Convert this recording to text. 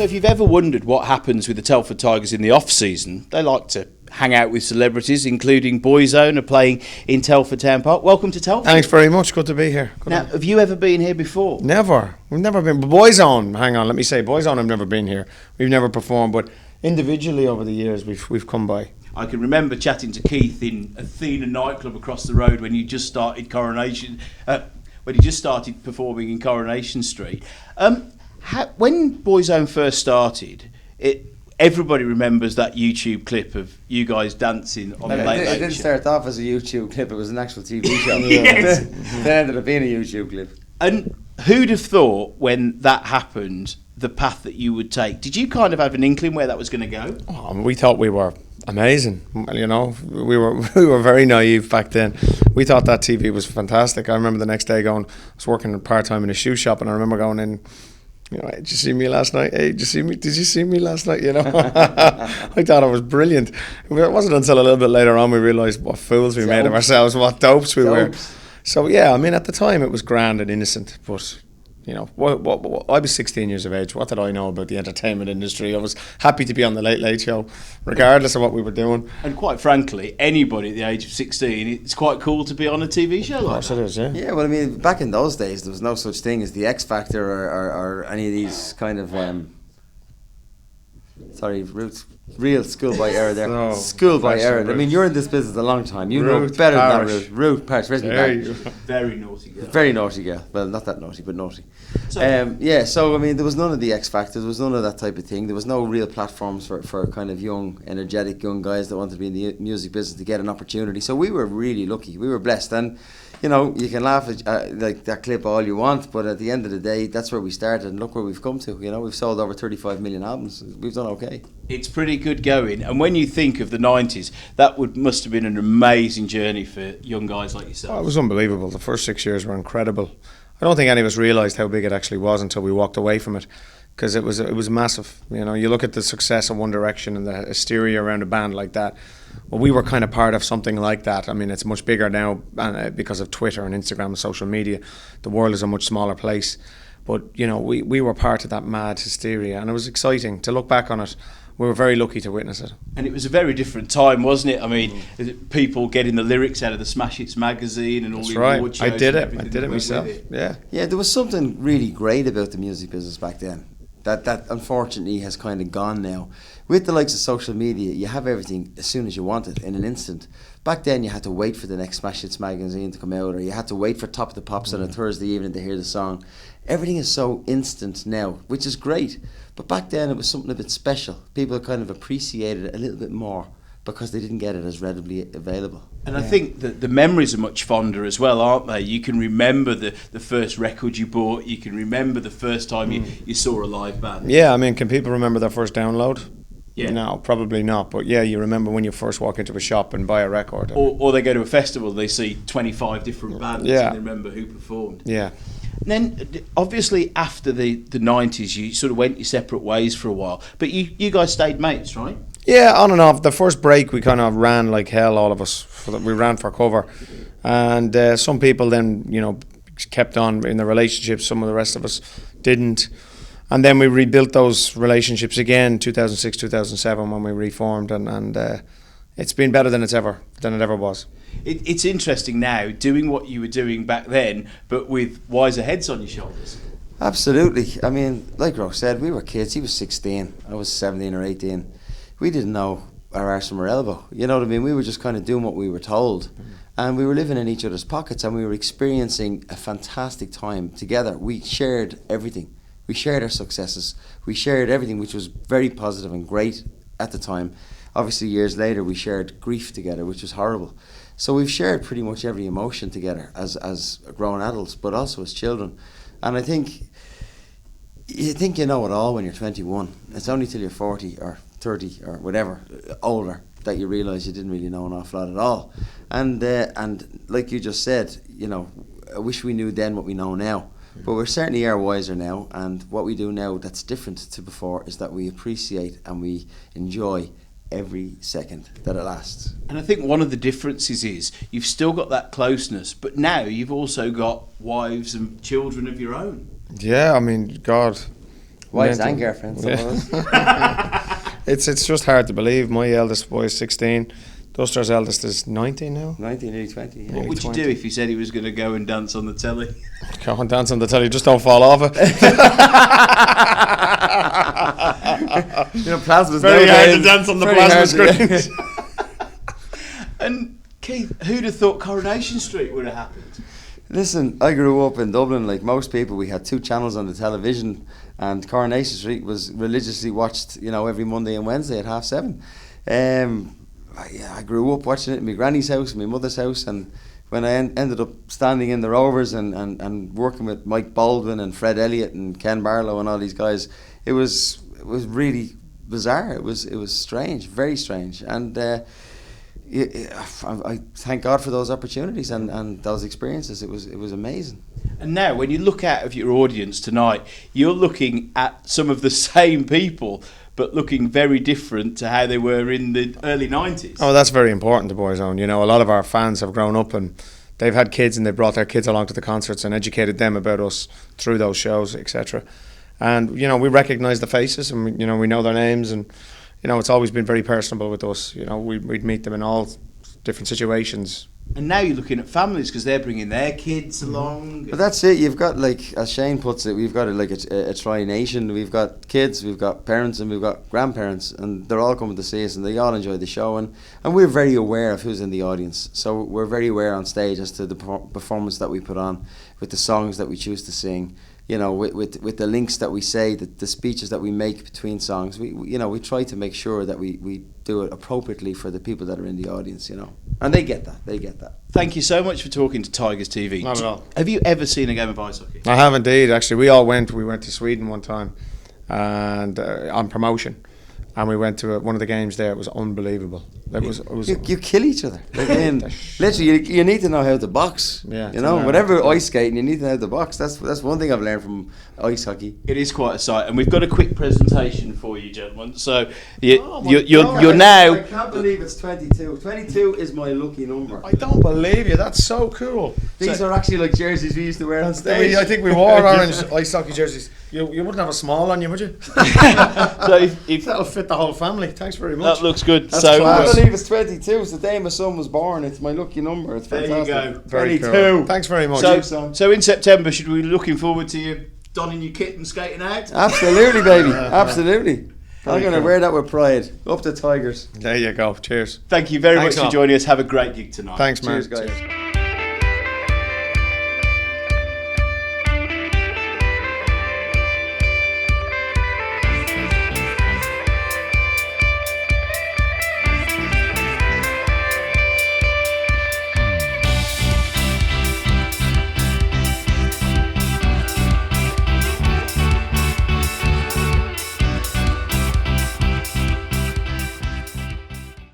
So if you've ever wondered what happens with the Telford Tigers in the off-season, they like to hang out with celebrities, including Boyzone, are playing in Telford Town Park. Welcome to Telford. Thanks very much. Good to be here. Now, have you ever been here before? Never. We've never been. Boyzone, hang on, let me say, Boyzone, I've never been here. We've never performed, but individually over the years, we've come by. I can remember chatting to Keith in Athena nightclub across the road when you just started performing in Coronation Street. When Boyzone first started, everybody remembers that YouTube clip of you guys dancing on the Late Late Show. It didn't start off as a YouTube clip, it was an actual TV show. Yes. It ended up being a YouTube clip. And who'd have thought when that happened, the path that you would take? Did you kind of have an inkling where that was going to go? We thought we were amazing, you know. We were very naive back then. We thought that TV was fantastic. I remember the next day I was working part-time in a shoe shop, and I remember going in, you know, hey, did you see me last night? Hey, did you see me last night? You know, I thought it was brilliant. It wasn't until a little bit later on we realised what fools we made of ourselves, what dopes we were. So yeah, I mean, at the time it was grand and innocent, but you know, I was 16 years of age. What did I know about the entertainment industry? I was happy to be on the Late Late Show, regardless of what we were doing. And quite frankly, anybody at the age of 16, it's quite cool to be on a TV show like that. Of course it is, yeah. Yeah, well, I mean, back in those days, there was no such thing as the X Factor or any of these kind of real schoolboy error there. No, schoolboy error. I mean, you're in this business a long time. You know better than that, Ruth Parish. Very naughty girl. Very naughty girl. Well, not that naughty, but naughty. So, so I mean, there was none of the X Factor. There was none of that type of thing. There was no real platforms for kind of young, energetic young guys that wanted to be in the music business to get an opportunity. So we were really lucky. We were blessed. And you know, you can laugh at like that clip all you want, but at the end of the day, that's where we started, and look where we've come to. You know, we've sold over 35 million albums. We've done okay. It's pretty good going. And when you think of the 90s, that must have been an amazing journey for young guys like yourself. Oh, it was unbelievable. The first 6 years were incredible. I don't think any of us realised how big it actually was until we walked away from it, because it was massive. You know, you look at the success of One Direction and the hysteria around a band like that. Well, we were kind of part of something like that. I mean, it's much bigger now because of Twitter and Instagram and social media. The world is a much smaller place. But, you know, we were part of that mad hysteria, and it was exciting to look back on it. We were very lucky to witness it. And it was a very different time, wasn't it? I mean, people getting the lyrics out of the Smash Hits magazine and all the award shows. I did it myself. Yeah, there was something really great about the music business back then. That unfortunately has kind of gone now. With the likes of social media, you have everything as soon as you want it in an instant. Back then you had to wait for the next Smash Hits magazine to come out, or you had to wait for Top of the Pops on a Thursday evening to hear the song. Everything is so instant now, which is great. But back then it was something a bit special. People kind of appreciated it a little bit more because they didn't get it as readily available. And I think that the memories are much fonder as well, aren't they? You can remember the first record you bought. You can remember the first time you saw a live band. Yeah, I mean, can people remember their first download? Yeah. No, probably not. But yeah, you remember when you first walk into a shop and buy a record. Or they go to a festival, they see 25 different bands and they remember who performed. Yeah. And then, obviously, after the 90s, you sort of went your separate ways for a while. But you guys stayed mates, right? Yeah, on and off. The first break, we kind of ran like hell, all of us. We ran for cover. And some people then, you know, kept on in the relationships. Some of the rest of us didn't. And then we rebuilt those relationships again, 2006, 2007, when we reformed. And it's been better than it ever was. It's interesting now doing what you were doing back then, but with wiser heads on your shoulders. Absolutely. I mean, like Ross said, we were kids. He was 16, I was 17 or 18. We didn't know our arse from our elbow. You know what I mean? We were just kind of doing what we were told. And we were living in each other's pockets, and we were experiencing a fantastic time together. We shared everything. We shared our successes. We shared everything, which was very positive and great at the time. Obviously, years later, we shared grief together, which was horrible. So we've shared pretty much every emotion together as grown adults, but also as children. And I think you know it all when you're 21. It's only till you're 40 or 30 or whatever, older, that you realise you didn't really know an awful lot at all. And like you just said, you know, I wish we knew then what we know now. But we certainly are wiser now, and what we do now that's different to before is that we appreciate and we enjoy every second that it lasts. And I think one of the differences is you've still got that closeness, but now you've also got wives and children of your own. Yeah, I mean, God, Wives mental. and girlfriends. Yeah. It's just hard to believe. My eldest boy is 16. Duster's eldest is 19 now. 19, nearly 20. Yeah. What would you do if he said he was going to go and dance on the telly? Go and dance on the telly, just don't fall off it. Plasma's Very hard to nowadays. dance on the Very plasma hard to- screens. And Keith, who'd have thought Coronation Street would have happened? Listen, I grew up in Dublin like most people. We had 2 channels on the television, and Coronation Street was religiously watched, every Monday and Wednesday at 7:30. I grew up watching it in my granny's house, my mother's house, and when I ended up standing in the Rovers and working with Mike Baldwin and Fred Elliott and Ken Barlow and all these guys, it was really bizarre. It was strange, very strange, and I thank God for those opportunities and those experiences. It was amazing. And now, when you look out of your audience tonight, you're looking at some of the same people, but looking very different to how they were in the early 90s. Oh, that's very important to Boyzone. A lot of our fans have grown up and they've had kids and they've brought their kids along to the concerts and educated them about us through those shows, etc. And, we recognise the faces and, we know their names and, it's always been very personable with us. We'd meet them in all different situations. And now you're looking at families because they're bringing their kids along. But that's it. You've got, like, as Shane puts it, we've got a tri-nation. We've got kids, we've got parents, and we've got grandparents, and they're all coming to see us, and they all enjoy the show. And we're very aware of who's in the audience. So we're very aware on stage as to the performance that we put on, with the songs that we choose to sing. With the links that we say, the speeches that we make between songs, we try to make sure that we do it appropriately for the people that are in the audience, and they get that. Thank you so much for talking to Tigers TV. Not at all. Have you ever seen a game of ice hockey? I have indeed, actually. We went to Sweden one time and on promotion. And we went to one of the games there. It was unbelievable. It was You kill each other. Literally, you need to know how to box. Yeah, whatever ice skating, you need to know how to box. That's one thing I've learned from ice hockey. It is quite a sight, and we've got a quick presentation for you, gentlemen. So you're now. I can't believe it's 22. 22 is my lucky number. I don't believe you. That's so cool. These are actually like jerseys we used to wear on stage. I think we wore orange ice hockey jerseys. You wouldn't have a small on you, would you? So if that'll fit the whole family. Thanks very much. that looks good. That's So class. I believe it's 22. It's the day my son was born. It's my lucky number. It's there fantastic. you go. Very 22. cool. Thanks very much. So in September, should we be looking forward to you donning your kit and skating out? Absolutely, baby. Absolutely. Very I'm going to cool. wear that with pride. Up the Tigers. There you go. Cheers. Thank you very Thanks much a for lot. joining us. Have a great gig tonight. Thanks, man. Cheers, guys. Cheers.